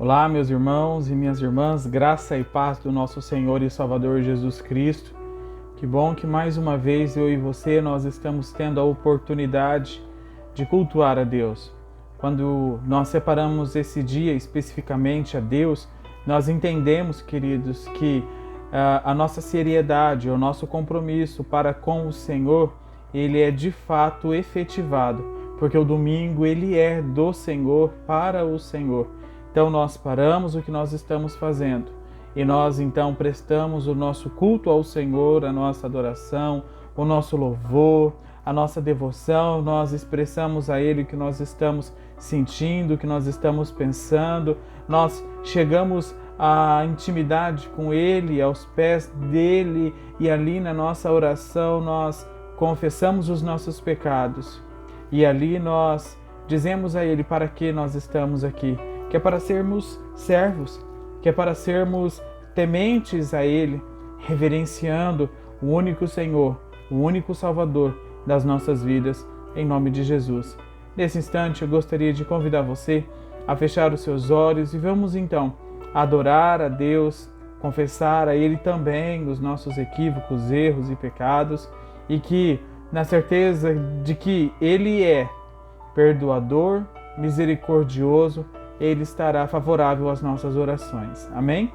Olá, meus irmãos e minhas irmãs, graça e paz do nosso Senhor e Salvador Jesus Cristo. Que bom que mais uma vez eu e você nós estamos tendo a oportunidade de cultuar a Deus. Quando nós separamos esse dia especificamente a Deus, nós entendemos, queridos, que a nossa seriedade, o nosso compromisso para com o Senhor, ele é de fato efetivado, porque o domingo ele é do Senhor para o Senhor. Então nós paramos o que nós estamos fazendo e nós então prestamos o nosso culto ao Senhor, a nossa adoração, o nosso louvor, a nossa devoção, nós expressamos a Ele o que nós estamos sentindo, o que nós estamos pensando, nós chegamos à intimidade com Ele, aos pés dEle e ali na nossa oração nós confessamos os nossos pecados e ali nós dizemos a Ele para que nós estamos aqui. Que é para sermos servos, que é para sermos tementes a Ele, reverenciando o único Senhor, o único Salvador das nossas vidas, em nome de Jesus. Nesse instante, eu gostaria de convidar você a fechar os seus olhos e vamos então adorar a Deus, confessar a Ele também os nossos equívocos, erros e pecados, e que, na certeza de que Ele é perdoador, misericordioso, Ele estará favorável às nossas orações. Amém?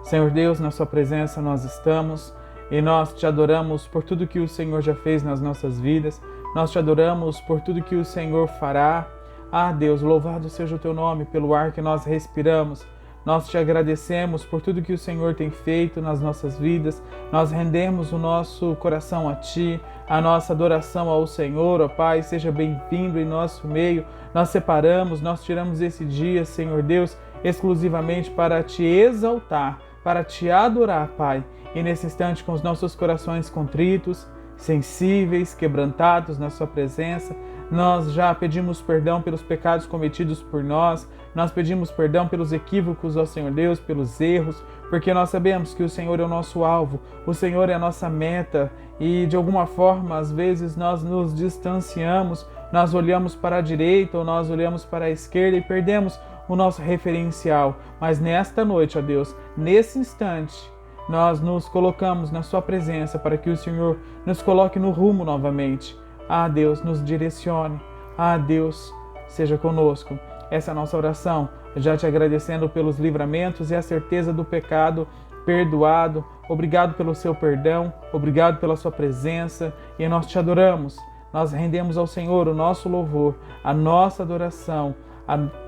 Senhor Deus, na Sua presença nós estamos e nós te adoramos por tudo que o Senhor já fez nas nossas vidas. Nós te adoramos por tudo que o Senhor fará. Ah, Deus, louvado seja o Teu nome pelo ar que nós respiramos. Nós te agradecemos por tudo que o Senhor tem feito nas nossas vidas. Nós rendemos o nosso coração a Ti, a nossa adoração ao Senhor, ó Pai, seja bem-vindo em nosso meio. Nós separamos, nós tiramos esse dia, Senhor Deus, exclusivamente para Te exaltar, para Te adorar, Pai. E nesse instante, com os nossos corações contritos, sensíveis, quebrantados na Sua presença, nós já pedimos perdão pelos pecados cometidos por nós, nós pedimos perdão pelos equívocos, ó Senhor Deus, pelos erros, porque nós sabemos que o Senhor é o nosso alvo, o Senhor é a nossa meta e de alguma forma, às vezes, nós nos distanciamos, nós olhamos para a direita ou nós olhamos para a esquerda e perdemos o nosso referencial. Mas nesta noite, ó Deus, nesse instante, nós nos colocamos na Sua presença para que o Senhor nos coloque no rumo novamente. Ah, Deus, nos direcione. Ah, Deus, seja conosco. Essa é a nossa oração, já te agradecendo pelos livramentos e a certeza do pecado perdoado. Obrigado pelo seu perdão, obrigado pela sua presença e nós te adoramos. Nós rendemos ao Senhor o nosso louvor, a nossa adoração,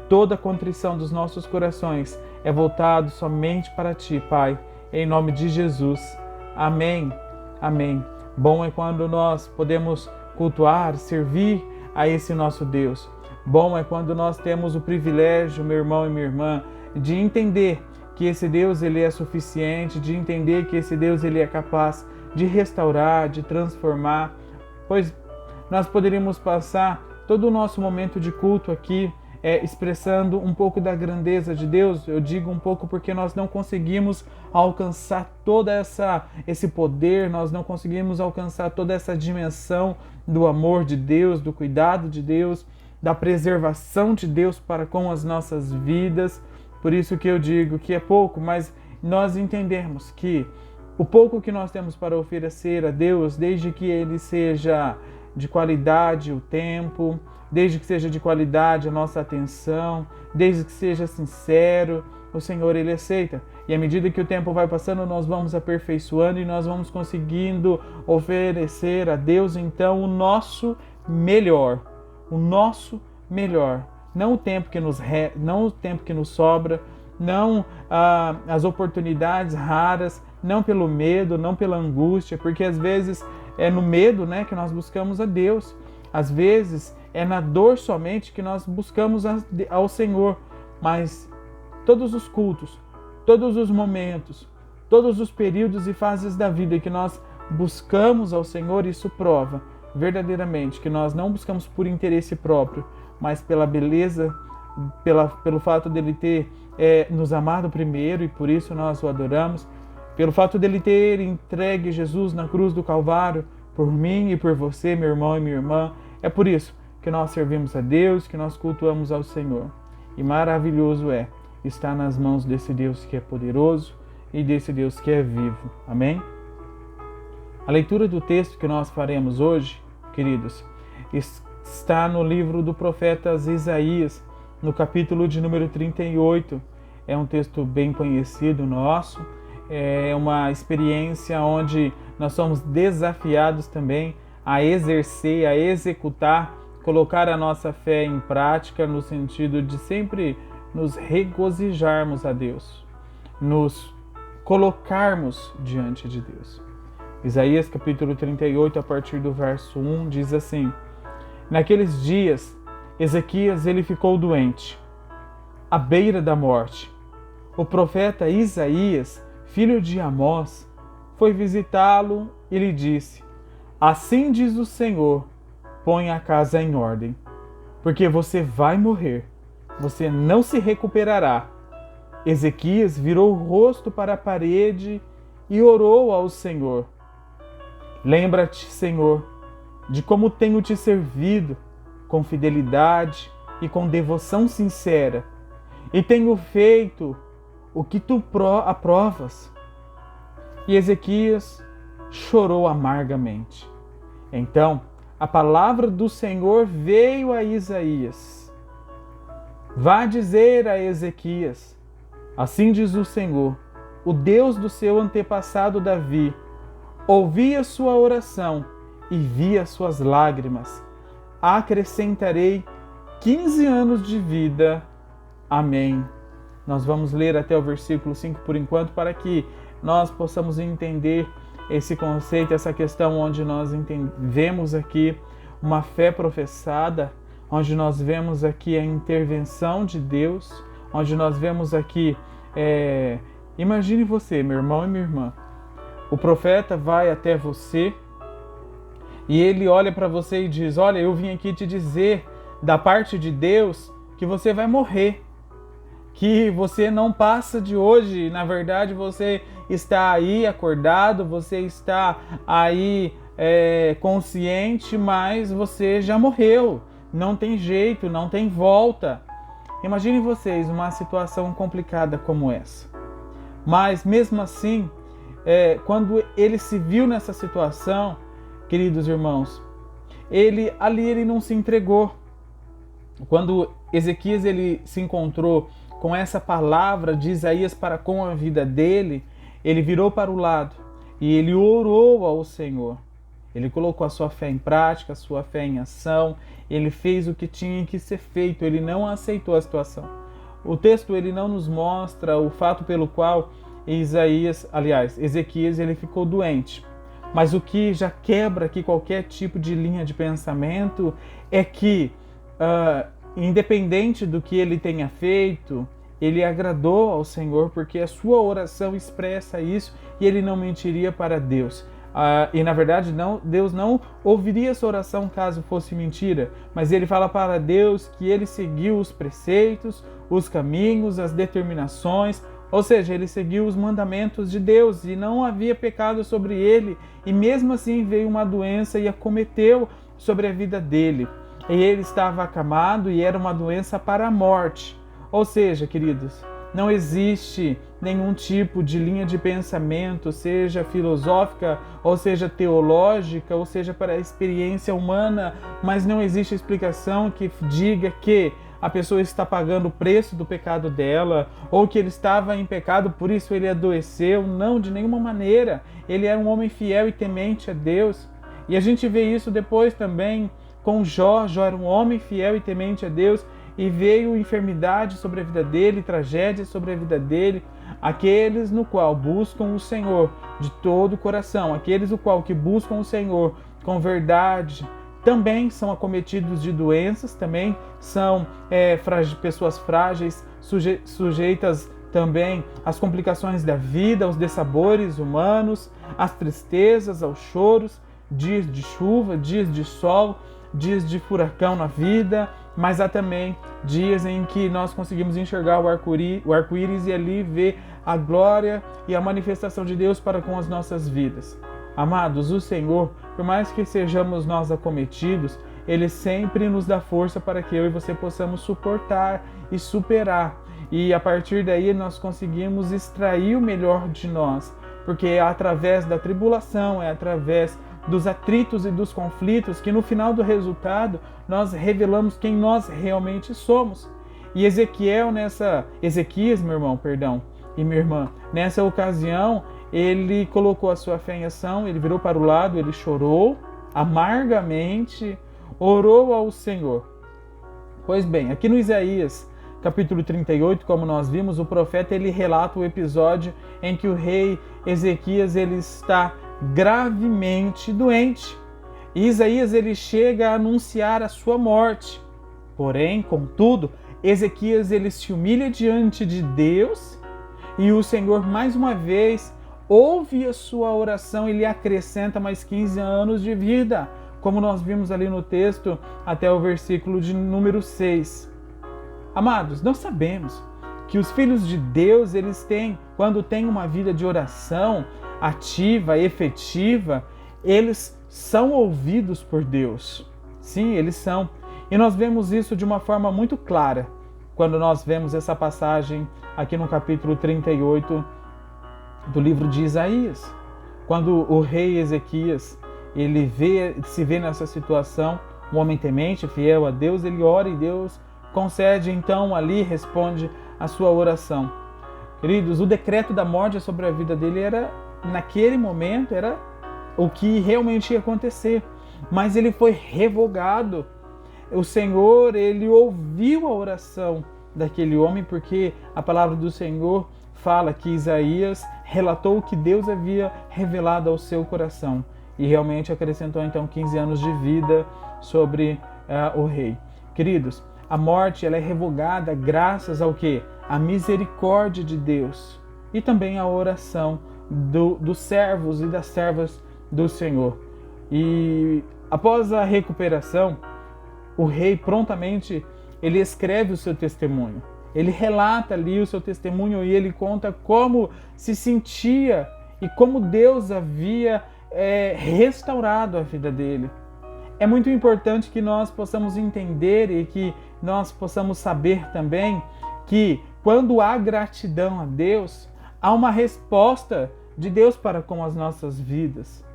toda a contrição dos nossos corações é voltado somente para Ti, Pai, em nome de Jesus. Amém. Amém. Bom é quando nós podemos cultuar, servir a esse nosso Deus. Bom é quando nós temos o privilégio, meu irmão e minha irmã, de entender que esse Deus ele é suficiente, de entender que esse Deus ele é capaz de restaurar, de transformar, pois nós poderíamos passar todo o nosso momento de culto aqui expressando um pouco da grandeza de Deus. Eu digo um pouco porque nós não conseguimos alcançar todo esse poder, nós não conseguimos alcançar toda essa dimensão do amor de Deus, do cuidado de Deus, da preservação de Deus para com as nossas vidas. Por isso que eu digo que é pouco, mas nós entendemos que o pouco que nós temos para oferecer a Deus, desde que Ele seja de qualidade o tempo, desde que seja de qualidade a nossa atenção, desde que seja sincero, o Senhor Ele aceita. E à medida que o tempo vai passando, nós vamos aperfeiçoando e nós vamos conseguindo oferecer a Deus, então, o nosso melhor. O nosso melhor. Não o tempo que nos sobra, não as oportunidades raras, não pelo medo, não pela angústia, porque às vezes é no medo, né, que nós buscamos a Deus. Às vezes é na dor somente que nós buscamos ao Senhor. Mas todos os cultos, todos os momentos, todos os períodos e fases da vida que nós buscamos ao Senhor, isso prova verdadeiramente que nós não buscamos por interesse próprio, mas pela beleza, pelo fato dele ter nos amado primeiro e por isso nós o adoramos, pelo fato dele ter entregue Jesus na cruz do Calvário por mim e por você, meu irmão e minha irmã. É por isso que nós servimos a Deus, que nós cultuamos ao Senhor. e maravilhoso é estar nas mãos desse Deus que é poderoso e desse Deus que é vivo. Amém? A leitura do texto que nós faremos hoje, queridos, está no livro do profeta Isaías, no capítulo de número 38. É um texto bem conhecido nosso, é uma experiência onde nós somos desafiados também a exercer, a executar, colocar a nossa fé em prática no sentido de sempre nos regozijarmos a Deus, nos colocarmos diante de Deus. Isaías capítulo 38, a partir do verso 1, diz assim: Naqueles dias, Ezequias ele ficou doente, à beira da morte. O profeta Isaías, filho de Amós, foi visitá-lo e lhe disse: Assim diz o Senhor, põe a casa em ordem, porque você vai morrer, você não se recuperará. Ezequias virou o rosto para a parede e orou ao Senhor: Lembra-te, Senhor, de como tenho te servido com fidelidade e com devoção sincera, e tenho feito o que tu aprovas. E Ezequias chorou amargamente. Então, a palavra do Senhor veio a Isaías: Vá dizer a Ezequias, assim diz o Senhor, o Deus do seu antepassado Davi, ouvi a sua oração e vi as suas lágrimas. Acrescentarei 15 anos de vida. Amém. Nós vamos ler até o versículo 5 por enquanto, para que nós possamos entender esse conceito, essa questão onde nós vemos aqui uma fé professada, onde nós vemos aqui a intervenção de Deus, onde nós vemos aqui, imagine você, meu irmão e minha irmã, o profeta vai até você e ele olha para você e diz: olha, eu vim aqui te dizer da parte de Deus que você vai morrer, que você não passa de hoje, na verdade você está aí acordado, você está aí consciente, mas você já morreu, não tem jeito, não tem volta. Imagine vocês uma situação complicada como essa. Mas mesmo assim, quando ele se viu nessa situação, queridos irmãos, ele não se entregou. Quando Ezequias ele se encontrou com essa palavra de Isaías para com a vida dele, ele virou para o lado e ele orou ao Senhor. Ele colocou a sua fé em prática, a sua fé em ação, ele fez o que tinha que ser feito, ele não aceitou a situação. O texto ele não nos mostra o fato pelo qual Ezequias ele ficou doente. Mas o que já quebra aqui qualquer tipo de linha de pensamento é que, independente do que ele tenha feito, ele agradou ao Senhor, porque a sua oração expressa isso e ele não mentiria para Deus. E na verdade Deus não ouviria essa oração caso fosse mentira, mas ele fala para Deus que ele seguiu os preceitos, os caminhos, as determinações, ou seja, ele seguiu os mandamentos de Deus e não havia pecado sobre ele, e mesmo assim veio uma doença e acometeu sobre a vida dele. E ele estava acamado e era uma doença para a morte. Ou seja, queridos, não existe nenhum tipo de linha de pensamento, seja filosófica, ou seja teológica, ou seja para a experiência humana, mas não existe explicação que diga que a pessoa está pagando o preço do pecado dela, ou que ele estava em pecado, por isso ele adoeceu. Não, de nenhuma maneira. Ele era um homem fiel e temente a Deus. E a gente vê isso depois também com Jó. Jó era um homem fiel e temente a Deus, e veio enfermidade sobre a vida dele, tragédia sobre a vida dele. Aqueles no qual buscam o Senhor de todo o coração, aqueles no qual que buscam o Senhor com verdade, também são acometidos de doenças, também são pessoas frágeis, sujeitas também às complicações da vida, aos dessabores humanos, às tristezas, aos choros, dias de chuva, dias de sol, dias de furacão na vida, mas há também dias em que nós conseguimos enxergar o arco-íris e ali ver a glória e a manifestação de Deus para com as nossas vidas. Amados, o Senhor, por mais que sejamos nós acometidos, Ele sempre nos dá força para que eu e você possamos suportar e superar. E a partir daí nós conseguimos extrair o melhor de nós, porque é através da tribulação, é através dos atritos e dos conflitos que no final do resultado nós revelamos quem nós realmente somos. E Ezequias, meu irmão, e minha irmã, nessa ocasião, ele colocou a sua fé em ação, ele virou para o lado, ele chorou amargamente, orou ao Senhor. Pois bem, aqui no Isaías, capítulo 38, como nós vimos, o profeta ele relata o episódio em que o rei Ezequias ele está gravemente doente. E Isaías ele chega a anunciar a sua morte. Porém, contudo, Ezequias ele se humilha diante de Deus e o Senhor mais uma vez ouve a sua oração e lhe acrescenta mais 15 anos de vida, como nós vimos ali no texto até o versículo de número 6. Amados, nós sabemos que os filhos de Deus, eles têm, quando têm uma vida de oração ativa, efetiva, eles são ouvidos por Deus. Sim, eles são. E nós vemos isso de uma forma muito clara quando nós vemos essa passagem aqui no capítulo 38 do livro de Isaías. Quando o rei Ezequias ele se vê nessa situação, um homem temente, fiel a Deus, ele ora e Deus concede, então ali responde a sua oração. Queridos, o decreto da morte sobre a vida dele naquele momento, era o que realmente ia acontecer. Mas ele foi revogado. O Senhor, ele ouviu a oração daquele homem, porque a palavra do Senhor fala que Isaías relatou o que Deus havia revelado ao seu coração. E realmente acrescentou então 15 anos de vida sobre o rei. Queridos, a morte ela é revogada graças ao quê? A misericórdia de Deus e também a oração dos servos e das servas do Senhor. E após a recuperação, o rei prontamente ele escreve o seu testemunho. Ele relata ali o seu testemunho e ele conta como se sentia e como Deus havia restaurado a vida dele. É muito importante que nós possamos entender e que nós possamos saber também que quando há gratidão a Deus, há uma resposta de Deus para com as nossas vidas.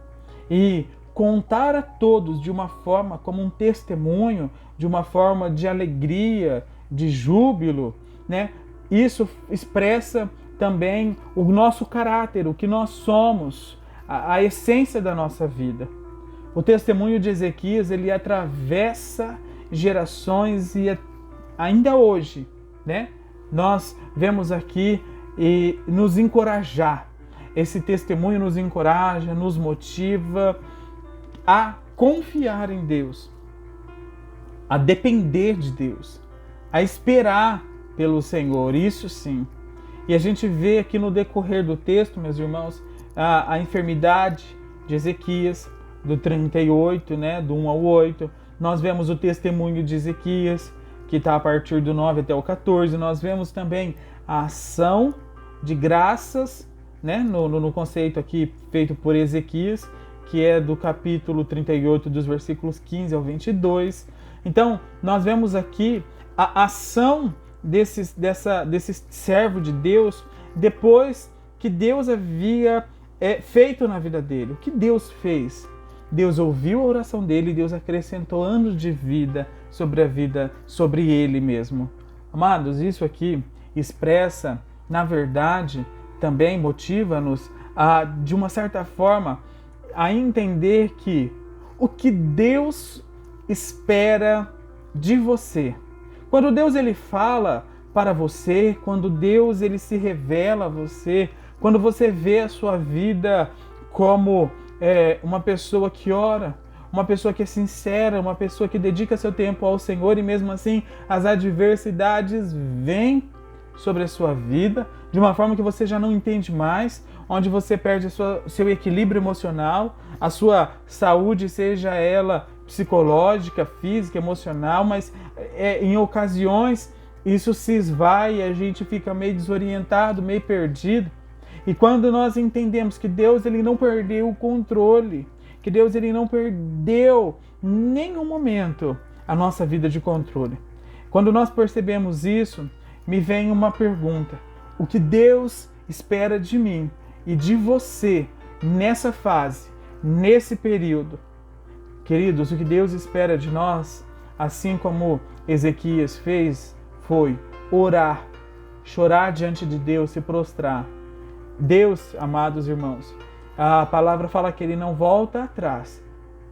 E contar a todos de uma forma como um testemunho, de uma forma de alegria, de júbilo, né? Isso expressa também o nosso caráter, o que nós somos, a essência da nossa vida. O testemunho de Ezequias, ele atravessa gerações e ainda hoje, né? Nós vemos aqui e nos encorajar. Esse testemunho nos encoraja, nos motiva a confiar em Deus, a depender de Deus, a esperar pelo Senhor, isso sim. E a gente vê aqui no decorrer do texto, meus irmãos, a enfermidade de Ezequias, do 38, né, do 1 ao 8. Nós vemos o testemunho de Ezequias, que está a partir do 9 até o 14. Nós vemos também a ação de graças, né, no conceito aqui feito por Ezequias, que é do capítulo 38, dos versículos 15 ao 22. Então, nós vemos aqui a ação desse servo de Deus, depois que Deus havia feito na vida dele. O que Deus fez? Deus ouviu a oração dele e Deus acrescentou anos de vida sobre ele mesmo. Amados, isso aqui expressa, na verdade, também motiva-nos de uma certa forma, a entender que o que Deus espera de você. Quando Deus ele fala para você, quando Deus ele se revela a você, quando você vê a sua vida como uma pessoa que ora, uma pessoa que é sincera, uma pessoa que dedica seu tempo ao Senhor e mesmo assim as adversidades vêm sobre a sua vida de uma forma que você já não entende mais, onde você perde seu equilíbrio emocional, a sua saúde, seja ela psicológica, física, emocional, mas em ocasiões isso se esvai e a gente fica meio desorientado, meio perdido. E quando nós entendemos que Deus ele não perdeu o controle, que Deus ele não perdeu em nenhum momento a nossa vida de controle. Quando nós percebemos isso, me vem uma pergunta: o que Deus espera de mim e de você nessa fase, nesse período? Queridos, o que Deus espera de nós, assim como Ezequias fez, foi orar, chorar diante de Deus, se prostrar. Deus, amados irmãos, a palavra fala que Ele não volta atrás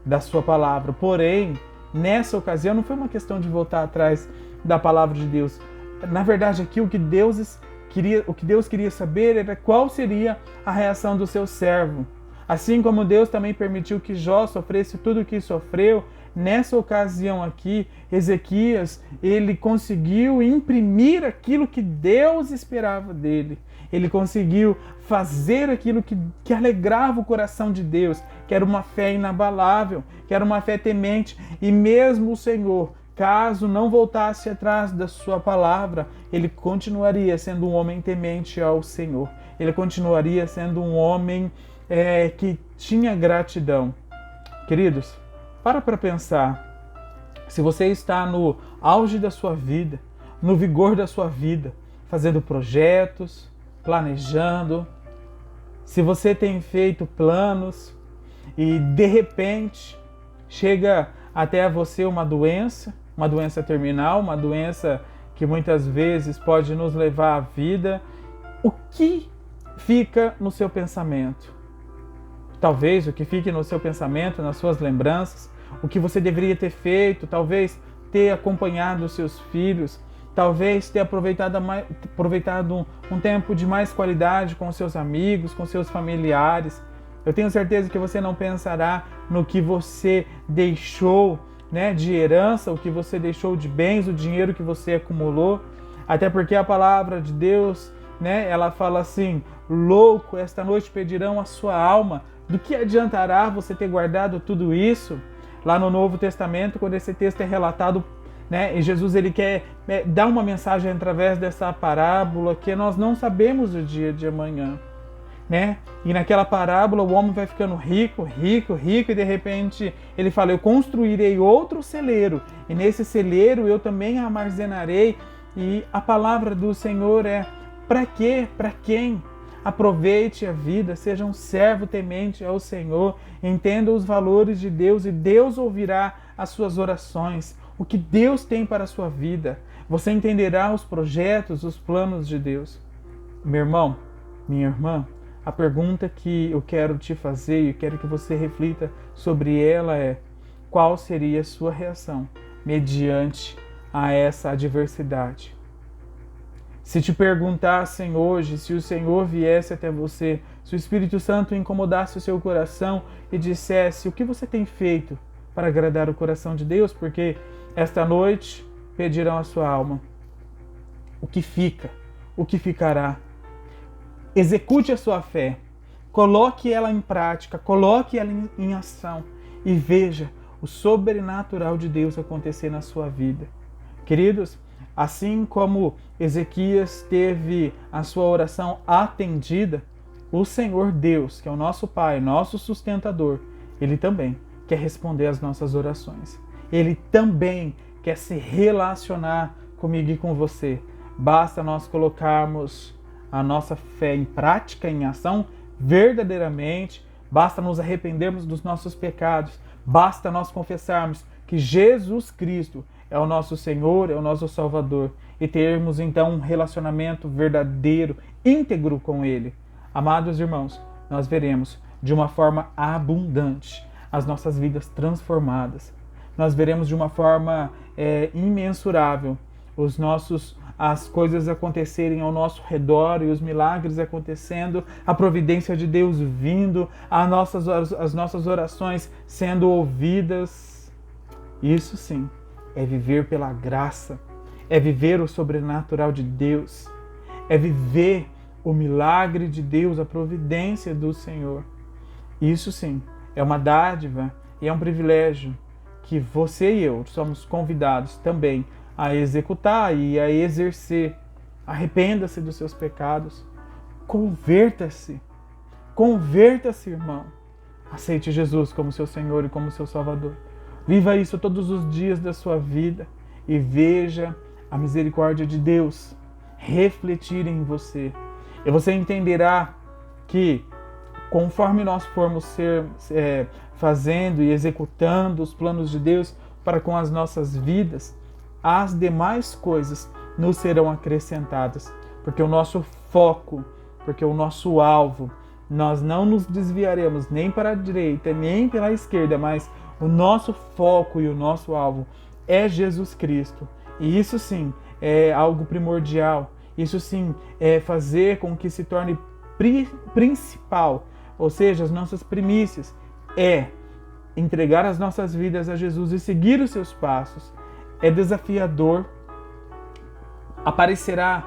da sua palavra. Porém, nessa ocasião não foi uma questão de voltar atrás da palavra de Deus. Na verdade, aqui o que Deus queria saber era qual seria a reação do seu servo. Assim como Deus também permitiu que Jó sofresse tudo o que sofreu, nessa ocasião aqui, Ezequias, ele conseguiu imprimir aquilo que Deus esperava dele. Ele conseguiu fazer aquilo que alegrava o coração de Deus, que era uma fé inabalável, que era uma fé temente. E mesmo o Senhor, caso não voltasse atrás da sua palavra, ele continuaria sendo um homem temente ao Senhor. Ele continuaria sendo um homem que tinha gratidão. Queridos, para pensar. Se você está no auge da sua vida, no vigor da sua vida, fazendo projetos, planejando, se você tem feito planos e de repente chega até você uma doença terminal, uma doença que muitas vezes pode nos levar à vida, o que fica no seu pensamento? Talvez o que fique no seu pensamento, nas suas lembranças, o que você deveria ter feito, talvez ter acompanhado os seus filhos, talvez ter aproveitado um tempo de mais qualidade com seus amigos, com seus familiares. Eu tenho certeza que você não pensará no que você deixou, de herança, o que você deixou de bens, o dinheiro que você acumulou, até porque a palavra de Deus, ela fala assim: louco, esta noite pedirão a sua alma. Do que adiantará você ter guardado tudo isso? Lá no Novo Testamento, quando esse texto é relatado, e Jesus ele quer dar uma mensagem através dessa parábola que nós não sabemos o dia de amanhã. E naquela parábola o homem vai ficando rico, e de repente ele fala: eu construirei outro celeiro, e nesse celeiro eu também armazenarei. E a palavra do Senhor é: para quê? Para quem? Aproveite a vida, seja um servo temente ao Senhor, entenda os valores de Deus e Deus ouvirá as suas orações. O que Deus tem para a sua vida, você entenderá os projetos, os planos de Deus. Meu irmão, minha irmã, a pergunta que eu quero te fazer e quero que você reflita sobre ela é: qual seria a sua reação mediante a essa adversidade? Se te perguntassem hoje, se o Senhor viesse até você, se o Espírito Santo incomodasse o seu coração e dissesse: o que você tem feito para agradar o coração de Deus? Porque esta noite pedirão a sua alma. O que fica? O que ficará? Execute a sua fé, coloque ela em prática, coloque ela em ação e veja o sobrenatural de Deus acontecer na sua vida. Queridos, assim como Ezequias teve a sua oração atendida, o Senhor Deus, que é o nosso Pai, nosso sustentador, Ele também quer responder às nossas orações. Ele também quer se relacionar comigo e com você. Basta nós colocarmos a nossa fé em prática, em ação, verdadeiramente. Basta nos arrependermos dos nossos pecados. Basta nós confessarmos que Jesus Cristo é o nosso Senhor, é o nosso Salvador, e termos então um relacionamento verdadeiro, íntegro com Ele. Amados irmãos, nós veremos de uma forma abundante as nossas vidas transformadas. Nós veremos de uma forma imensurável as coisas acontecerem ao nosso redor e os milagres acontecendo, a providência de Deus vindo, as nossas orações sendo ouvidas. Isso sim é viver pela graça, é viver o sobrenatural de Deus, é viver o milagre de Deus, a providência do Senhor. Isso sim é uma dádiva e é um privilégio que você e eu somos convidados também a executar e a exercer. Arrependa-se dos seus pecados, converta-se, irmão. Aceite Jesus como seu Senhor e como seu Salvador. Viva isso todos os dias da sua vida e veja a misericórdia de Deus refletir em você. E você entenderá que conforme nós formos fazendo e executando os planos de Deus para com as nossas vidas, as demais coisas nos serão acrescentadas. Porque o nosso foco, porque o nosso alvo, nós não nos desviaremos nem para a direita, nem pela esquerda, mas o nosso foco e o nosso alvo é Jesus Cristo. E isso sim é algo primordial. Isso sim é fazer com que se torne principal, ou seja, as nossas primícias, é entregar as nossas vidas a Jesus e seguir os seus passos. É desafiador. Aparecerá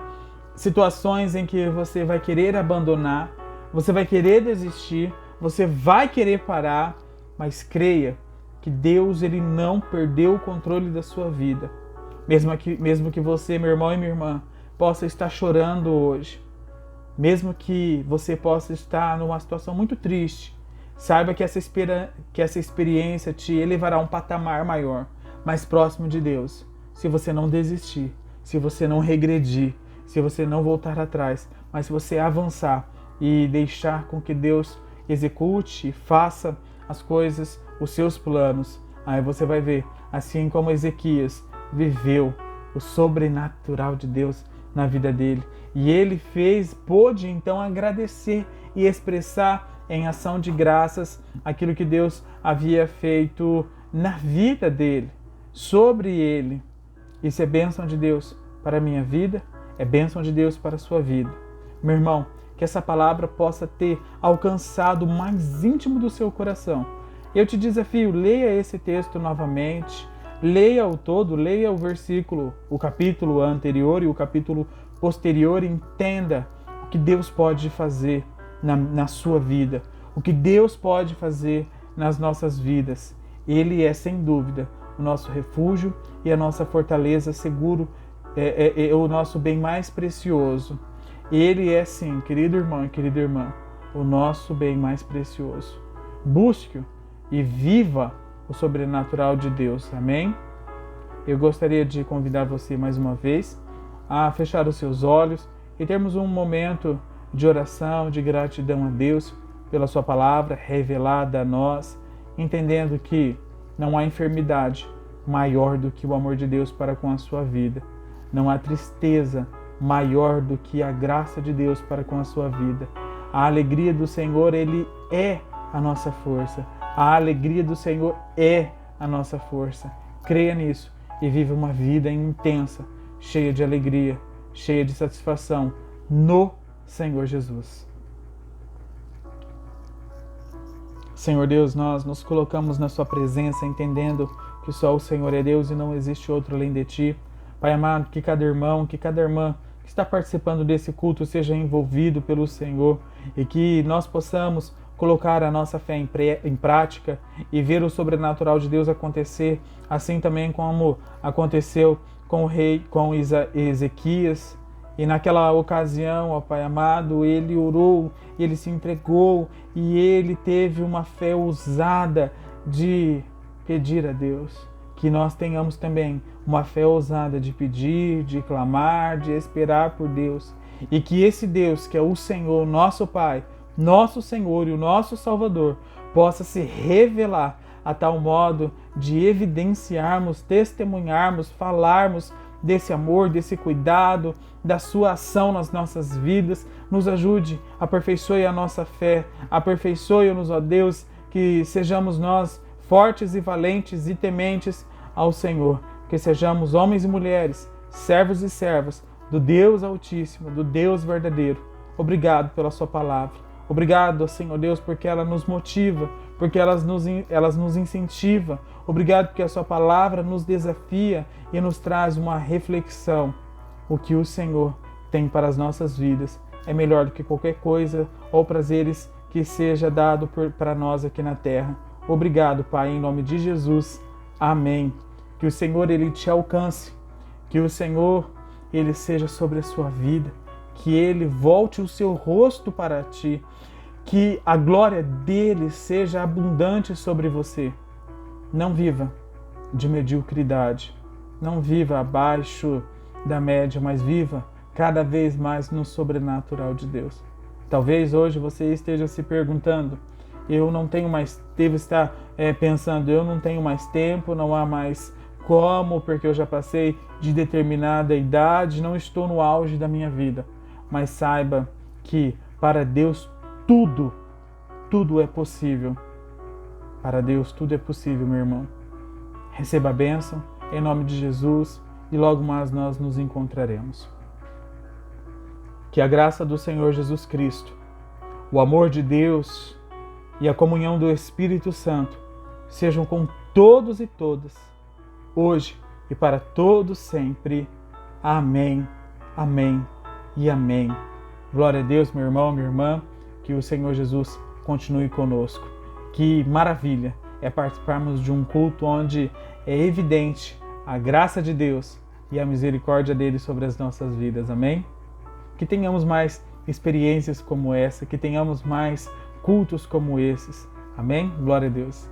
situações em que você vai querer abandonar, você vai querer desistir, você vai querer parar, mas creia que Deus ele não perdeu o controle da sua vida. Mesmo que você, meu irmão e minha irmã, possa estar chorando hoje, mesmo que você possa estar numa situação muito triste, saiba que essa experiência te elevará a um patamar maior, mais próximo de Deus, se você não desistir, se você não regredir, se você não voltar atrás, mas se você avançar e deixar com que Deus execute e faça as coisas, os seus planos. Aí você vai ver, assim como Ezequias viveu o sobrenatural de Deus na vida dele. E ele pôde então agradecer e expressar em ação de graças aquilo que Deus havia feito na vida dele, sobre ele. Isso é bênção de Deus para a minha vida, é bênção de Deus para a sua vida. Meu irmão, que essa palavra possa ter alcançado o mais íntimo do seu coração. Eu te desafio, leia esse texto novamente, leia o todo, leia o versículo, o capítulo anterior e o capítulo posterior, e entenda o que Deus pode fazer na sua vida, o que Deus pode fazer nas nossas vidas. Ele é, sem dúvida, o nosso refúgio e a nossa fortaleza seguro, é o nosso bem mais precioso. Ele é, sim, querido irmão e querida irmã, o nosso bem mais precioso. Busque-o e viva o sobrenatural de Deus. Amém? Eu gostaria de convidar você mais uma vez a fechar os seus olhos e termos um momento de oração, de gratidão a Deus pela sua palavra revelada a nós, entendendo que não há enfermidade maior do que o amor de Deus para com a sua vida. Não há tristeza maior do que a graça de Deus para com a sua vida. A alegria do Senhor, Ele é a nossa força. A alegria do Senhor é a nossa força. Creia nisso e viva uma vida intensa, cheia de alegria, cheia de satisfação no Senhor Jesus. Senhor Deus, nós nos colocamos na sua presença, entendendo que só o Senhor é Deus e não existe outro além de Ti. Pai amado, que cada irmão, que cada irmã que está participando desse culto seja envolvido pelo Senhor e que nós possamos colocar a nossa fé em prática e ver o sobrenatural de Deus acontecer, assim também como aconteceu com o rei, com Ezequias. E naquela ocasião, ó Pai amado, ele orou, ele se entregou e ele teve uma fé ousada de pedir a Deus. Que nós tenhamos também uma fé ousada de pedir, de clamar, de esperar por Deus. E que esse Deus, que é o Senhor, nosso Pai, nosso Senhor e o nosso Salvador, possa se revelar a tal modo de evidenciarmos, testemunharmos, falarmos desse amor, desse cuidado, da sua ação nas nossas vidas. Nos ajude, aperfeiçoe a nossa fé, aperfeiçoe-nos, ó Deus, que sejamos nós fortes e valentes e tementes ao Senhor, que sejamos homens e mulheres, servos e servas do Deus Altíssimo, do Deus verdadeiro. Obrigado pela sua palavra. Obrigado, Senhor Deus, porque ela nos motiva, porque ela nos incentiva. Obrigado porque a sua palavra nos desafia e nos traz uma reflexão. O que o Senhor tem para as nossas vidas é melhor do que qualquer coisa ou prazeres que seja dado para nós aqui na terra. Obrigado, Pai, em nome de Jesus. Amém. Que o Senhor, Ele te alcance. Que o Senhor, Ele seja sobre a sua vida. Que Ele volte o seu rosto para ti. que a glória dele seja abundante sobre você. Não viva de mediocridade, não viva abaixo da média, mas viva cada vez mais no sobrenatural de Deus. Talvez hoje você esteja se perguntando, eu não tenho mais, devo estar pensando, eu não tenho mais tempo, não há mais como, porque eu já passei de determinada idade, não estou no auge da minha vida. Mas saiba que para Deus tudo é possível. Para Deus tudo é possível, meu irmão. Receba a bênção, em nome de Jesus, e logo mais nós nos encontraremos. Que a graça do Senhor Jesus Cristo, o amor de Deus e a comunhão do Espírito Santo sejam com todos e todas, hoje e para todos sempre. Amém, amém e amém. Glória a Deus, meu irmão, minha irmã, que o Senhor Jesus continue conosco. Que maravilha é participarmos de um culto onde é evidente a graça de Deus e a misericórdia dele sobre as nossas vidas. Amém? Que tenhamos mais experiências como essa, que tenhamos mais cultos como esses. Amém? Glória a Deus.